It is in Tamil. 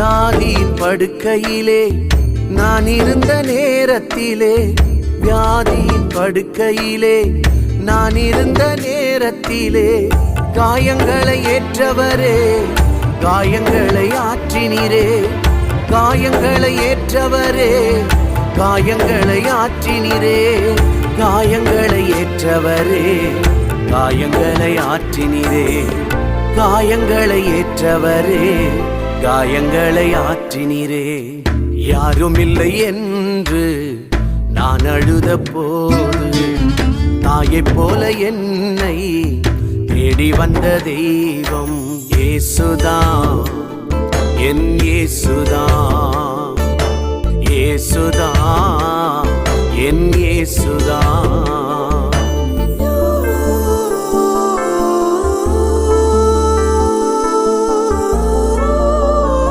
வியாதியின் படுக்கையிலே நான் இருந்த நேரத்திலே, வியாதியின் படுக்கையிலே நான் இருந்த நேரத்திலே, காயங்களை ஏற்றவரே, காயங்களை ஆற்றினீரே, காயங்களை ஏற்றவரே, காயங்களை ஆற்றினீரே, காயங்களை ஏற்றவரே, காயங்களை ஆற்றினீரே, காயங்களை ஏற்றவரே, காயங்களை ஆற்றினீரே. யாரும் இல்லை என்று நான் அழுத போது, தாயைப் போல என்னை தேடி வந்த தெய்வம் இயேசுதான், என் இயேசுதான், இயேசுதான், என் இயேசுதான்.